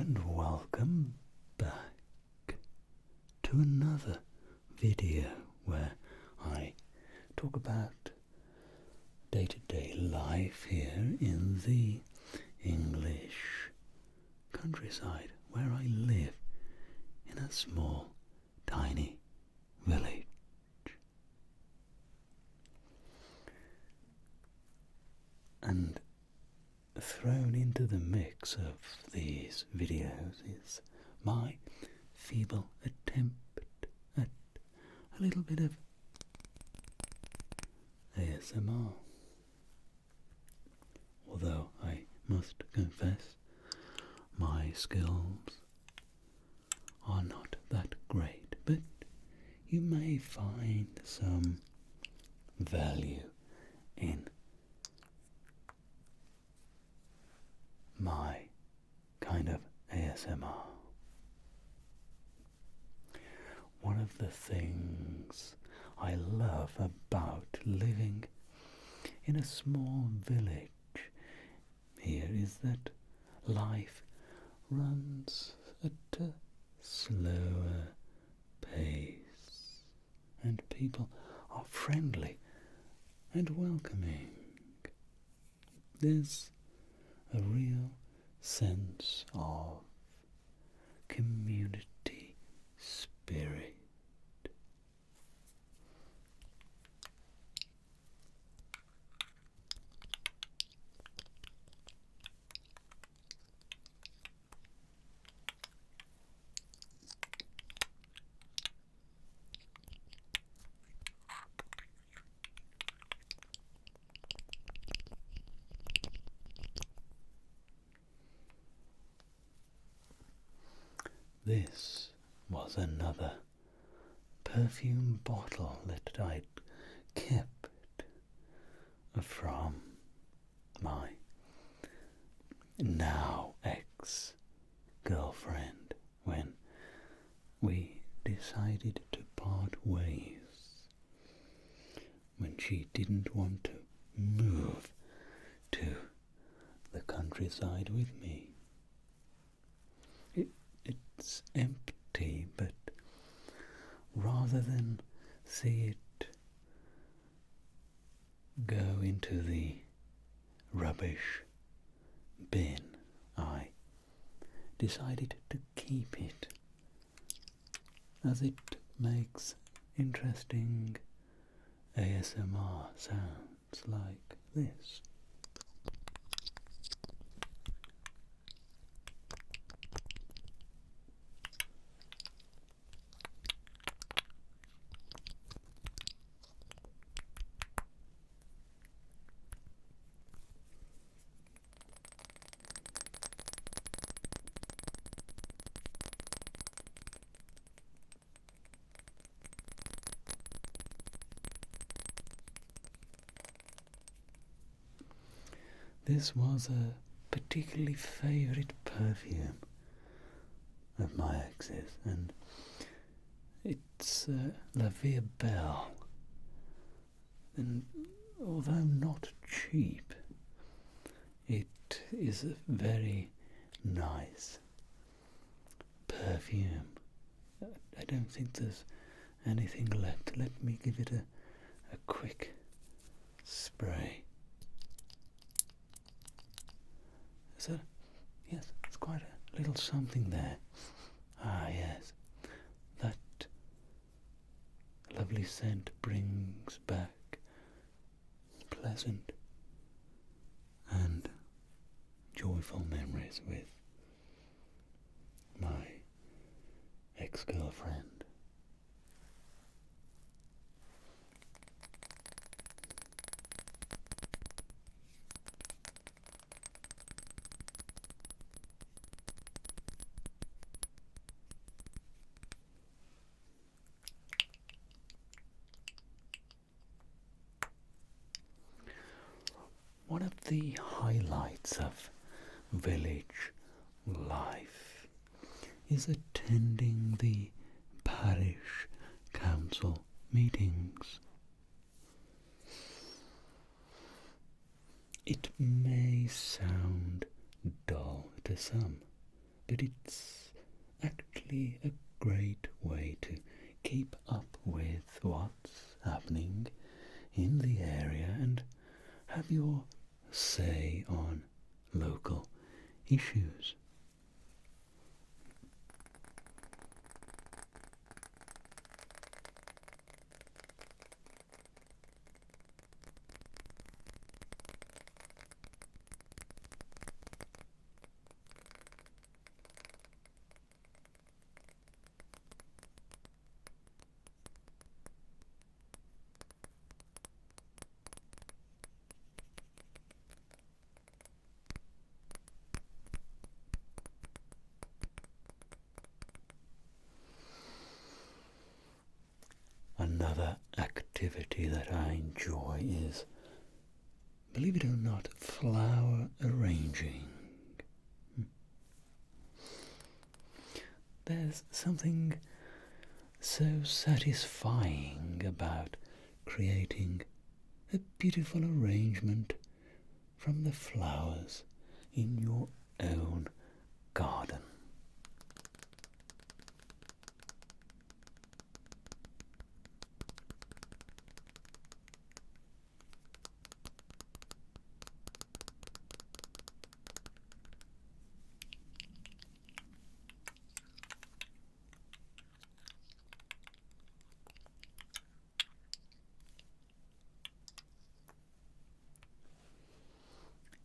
And welcome back to another video where I talk about day-to-day life here in the English countryside where I live in a small, tiny village. And thrown into the mix of these videos is my feeble attempt at a little bit of ASMR. Although I must confess my skills are not that great, but you may find some value in my kind of ASMR. One of the things I love about living in a small village here is that life runs at a slower pace and people are friendly and welcoming. There's a real sense of community spirit. This was another perfume bottle that I'd kept from my now ex-girlfriend when we decided to part ways, when she didn't want to move to the countryside with me. It's empty, but rather than see it go into the rubbish bin, I decided to keep it, as it makes interesting ASMR sounds like this. This was a particularly favourite perfume of my ex's, and it's La Vie Belle. And although not cheap, it is a very nice perfume. I don't think there's anything left. Let me give it a quick spray. Yes, it's quite a little something there. Ah, yes, that lovely scent brings back pleasant and joyful memories with my ex-girlfriend. One of the highlights of village life is attending the parish council meetings. It may sound dull to some, but it's actually a great way to keep up with what's happening in the area and have your say on local issues. Another activity that I enjoy is, believe it or not, flower arranging. There's something so satisfying about creating a beautiful arrangement from the flowers in your own garden.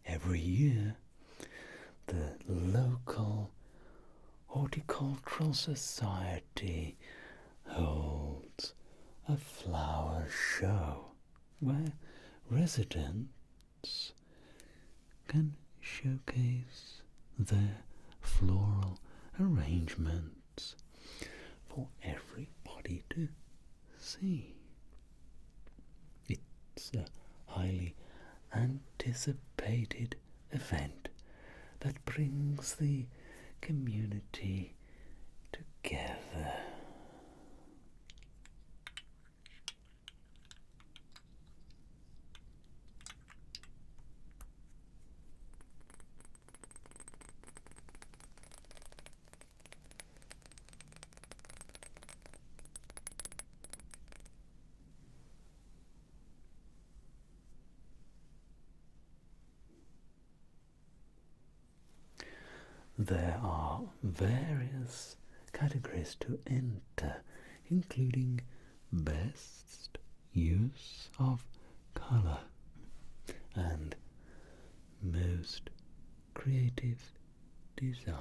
Every year, the local horticultural society holds a flower show where residents can showcase their floral arrangements for everybody to see. It's a highly anticipated event that brings the community together. There are various categories to enter, including best use of color and most creative design.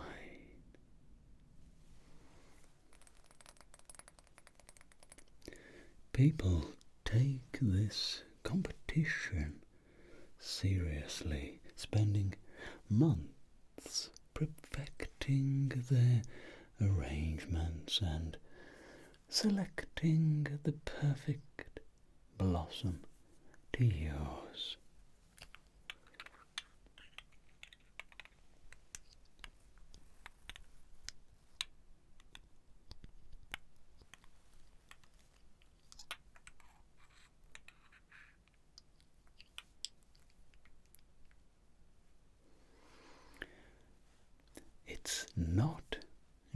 People take this competition seriously, spending months perfecting their arrangements and selecting the perfect blossom to use. It's not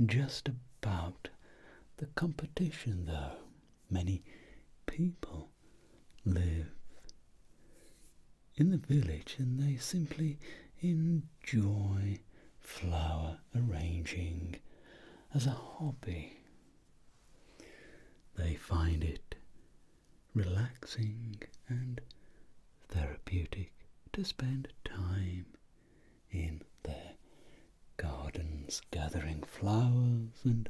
just about the competition, though. Many people live in the village and they simply enjoy flower arranging as a hobby. They find it relaxing and therapeutic to spend time in their gardens, gathering flowers and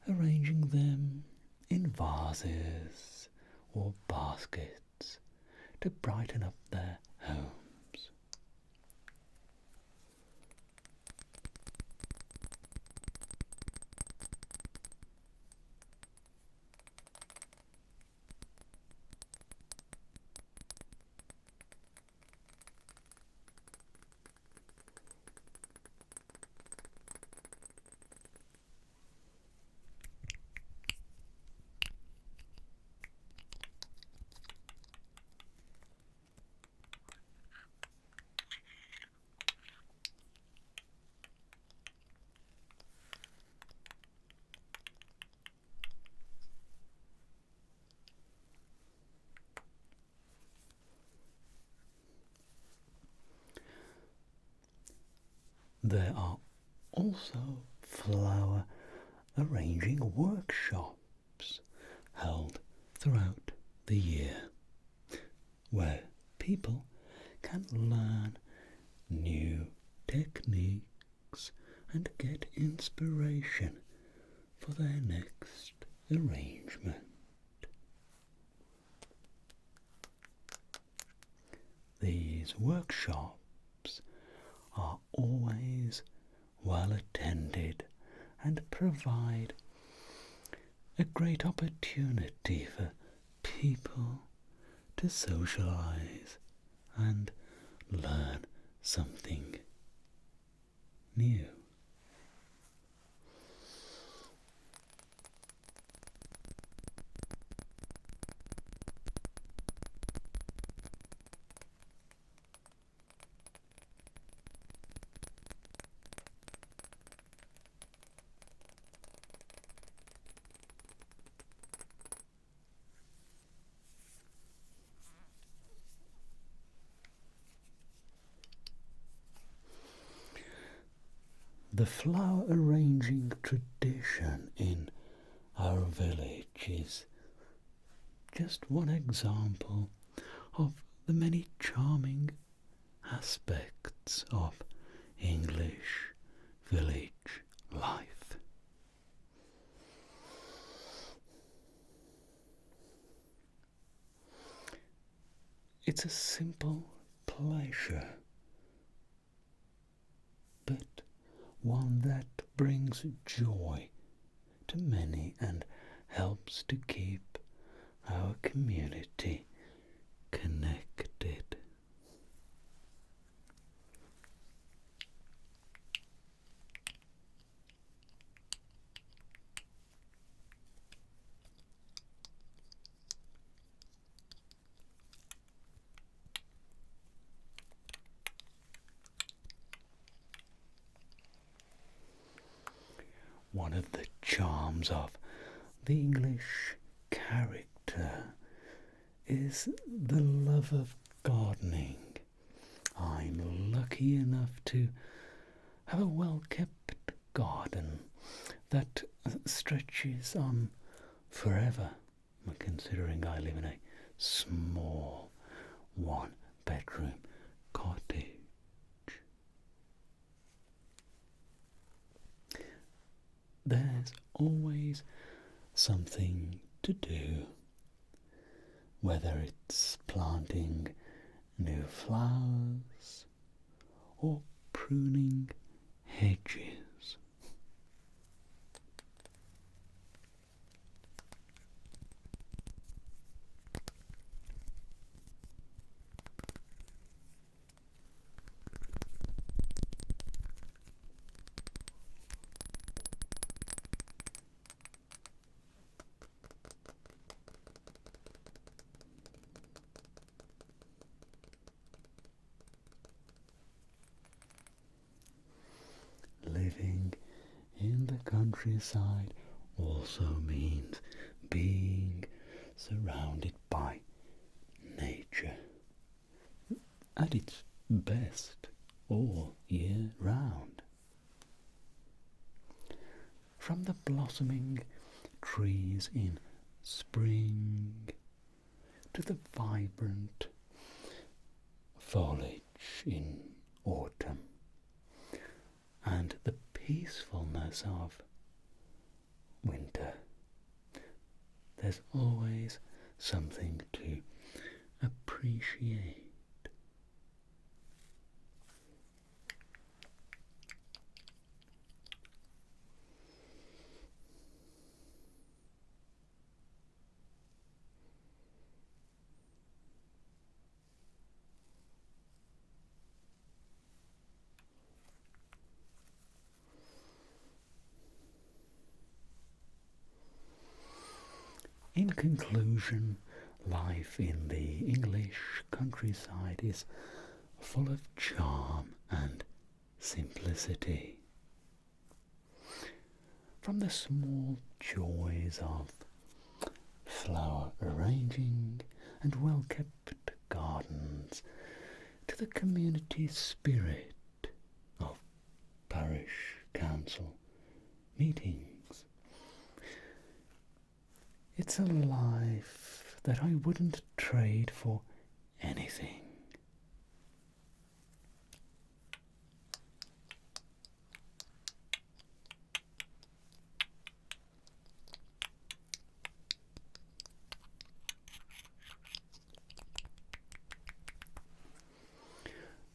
arranging them in vases or baskets to brighten up their homes. There are also flower arranging workshops held throughout the year where people can learn new techniques and get inspiration for their next arrangement. These workshops are always well attended and provide a great opportunity for people to socialize and learn something new. The flower arranging tradition in our village is just one example of the many charming aspects of English village life. It's a simple pleasure, but one that brings joy to many and helps to keep our community connected. One of the charms of the English character is the love of gardening. I'm lucky enough to have a well-kept garden that stretches on forever, considering I live in a small one-bedroom cottage. There's always something to do, whether it's planting new flowers or pruning hedges. Living in the countryside also means being surrounded by nature at its best all year round. From the blossoming trees in spring to the vibrant foliage in autumn, and the peacefulness of winter, there's always something to appreciate. In conclusion, life in the English countryside is full of charm and simplicity. From the small joys of flower arranging and well-kept gardens to the community spirit of parish council meetings. It's a life that I wouldn't trade for anything.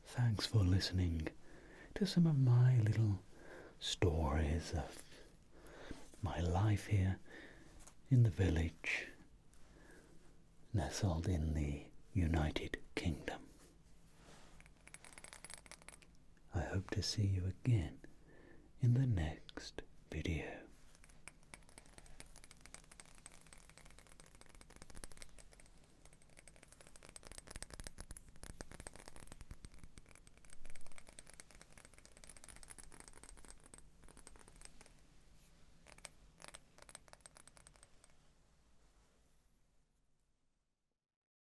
Thanks for listening to some of my little stories of my life here in the village nestled in the United Kingdom. I hope to see you again in the next video.